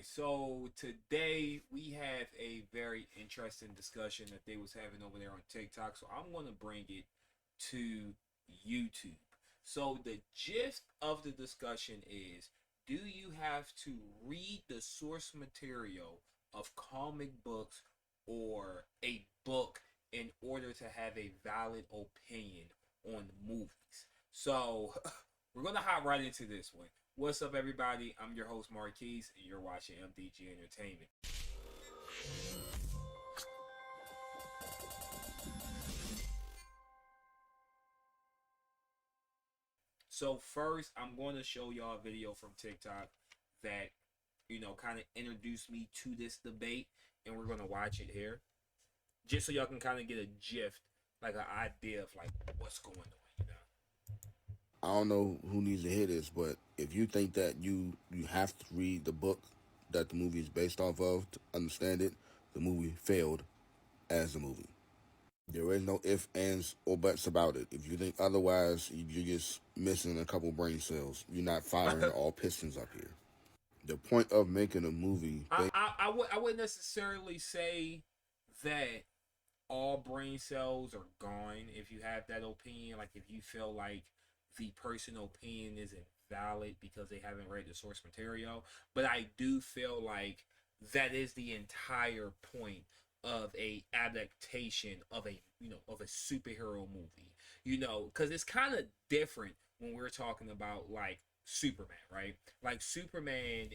so today we have a very interesting discussion that they was having over there on TikTok. So I'm going to bring it to YouTube. So the gist of the discussion is, do you have to read the source material of comic books or a book in order to have a valid opinion on movies? So we're going to hop right into this one. What's up, everybody? I'm your host, Marquise, and you're watching MDG Entertainment. So first, I'm going to show y'all a video from TikTok that, kind of introduced me to this debate, and we're going to watch it here, just so y'all can kind of get a gist, like an idea of like what's going on. I don't know who needs to hear this, but if you think that you have to read the book that the movie is based off of to understand it, the movie failed as a movie. There is no ifs, ands, or buts about it. If you think otherwise, you're just missing a couple brain cells. You're not firing all pistons up here. The point of making a movie, I wouldn't necessarily say that all brain cells are gone if you have that opinion. Like if you feel like the personal opinion isn't valid because they haven't read the source material. But I do feel like that is the entire point of a adaptation of a superhero movie. Because it's kind of different when we're talking about like Superman, right? Like Superman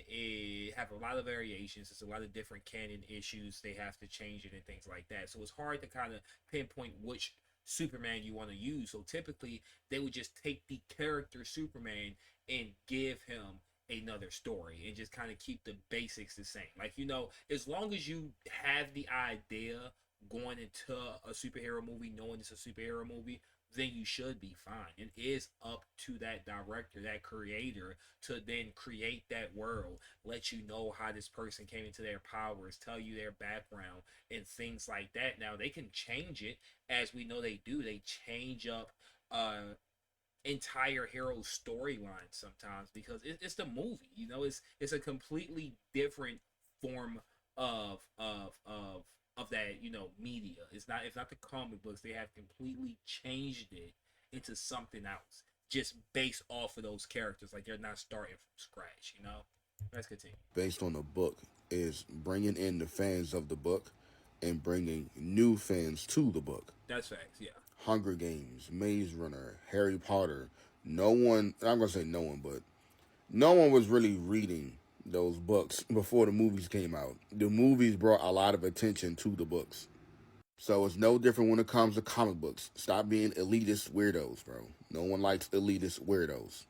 have a lot of variations. There's a lot of different canon issues. They have to change it and things like that. So it's hard to kind of pinpoint which Superman you want to use. So typically they would just take the character Superman and give him another story and just kind of keep the basics the same. Like, as long as you have the idea going into a superhero movie, knowing it's a superhero movie, then you should be fine. It is up to that director, that creator, to then create that world, let you know how this person came into their powers, tell you their background, and things like that. Now, they can change it, as we know they do. They change up entire hero storyline sometimes because it's the movie. It's a completely different form of that media. It's not the comic books. They have completely changed it into something else just based off of those characters. Like they're not starting from scratch. Let's continue. based on the book, is bringing in the fans of the book and bringing new fans to the book. That's facts. Yeah. Hunger Games, Maze Runner, Harry Potter. No one, I'm going to say no one, but no one was really reading those books before the movies came out. The movies brought a lot of attention to the books. So it's no different when it comes to comic books. Stop being elitist weirdos, bro. No one likes elitist weirdos.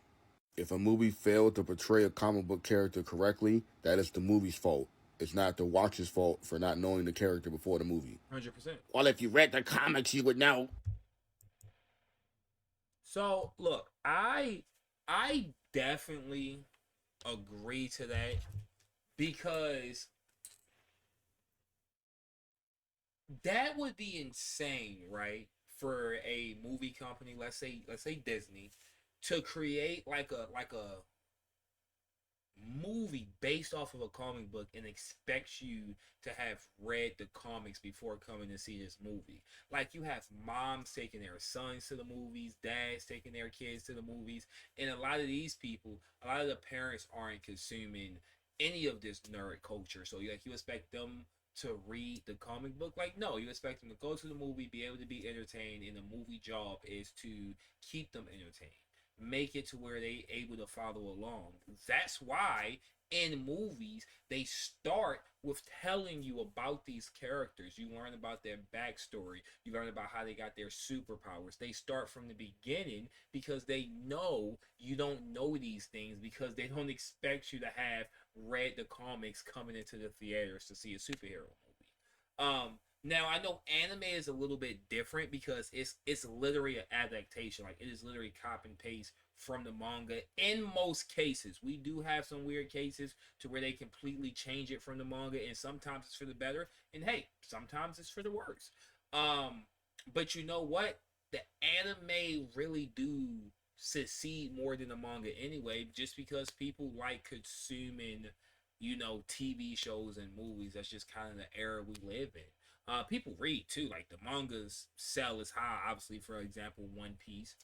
If a movie failed to portray a comic book character correctly, that is the movie's fault. It's not the watcher's fault for not knowing the character before the movie. 100%. Well, if you read the comics, you would know. So look, I definitely agree to that because that would be insane, right? For a movie company, let's say Disney, to create like a movie based off of a comic book and expects you to have read the comics before coming to see this movie. Like you have moms taking their sons to the movies, dads taking their kids to the movies, and a lot of these people, a lot of the parents aren't consuming any of this nerd culture. So you expect them to read the comic book? Like no, you expect them to go to the movie, be able to be entertained, and the movie job is to keep them entertained, make it to where they able to follow along. That's why in movies they start with telling you about these characters. You learn about their backstory, you learn about how they got their superpowers. They start from the beginning because they know you don't know these things, because they don't expect you to have read the comics coming into the theaters to see a superhero movie. Now I know anime is a little bit different because it's literally an adaptation. Like it is literally copy and paste from the manga in most cases. We do have some weird cases to where they completely change it from the manga, and sometimes it's for the better, and hey, sometimes it's for the worse. But you know what? The anime really do succeed more than the manga anyway, just because people like consuming TV shows and movies. That's just kind of the era we live in. People read too, like the mangas sell is high. Obviously, for example, One Piece,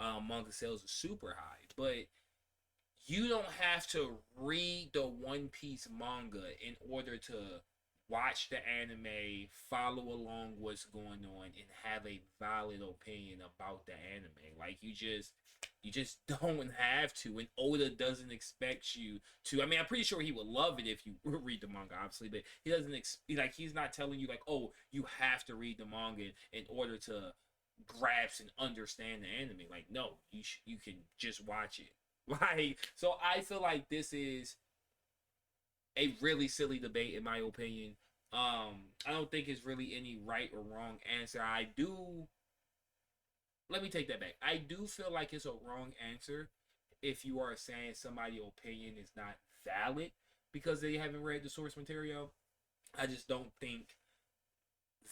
manga sales are super high, but you don't have to read the One Piece manga in order to watch the anime, follow along what's going on, and have a valid opinion about the anime. Like you just don't have to, and Oda doesn't expect you to. I mean, I'm pretty sure he would love it if you read the manga, obviously, but he doesn't like he's not telling you like, oh, you have to read the manga in order to grasp and understand the anime. Like, no, you can just watch it. Like, so I feel like this is a really silly debate in my opinion. I don't think it's really any right or wrong answer. Let me take that back. I do feel like it's a wrong answer if you are saying somebody's opinion is not valid because they haven't read the source material. I just don't think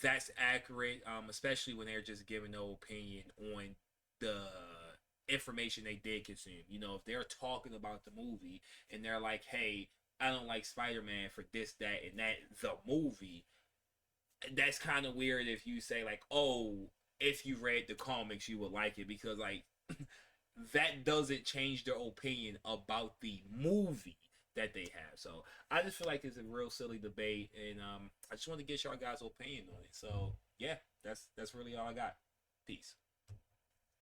that's accurate, especially when they're just giving no opinion on the information they did consume. If they're talking about the movie and they're like, hey, I don't like Spider-Man for this, that, and that, the movie, that's kind of weird if you say, like, oh, if you read the comics, you would like it, because, like, that doesn't change their opinion about the movie that they have. So I just feel like it's a real silly debate, and I just want to get y'all guys' opinion on it. So yeah, that's really all I got. Peace.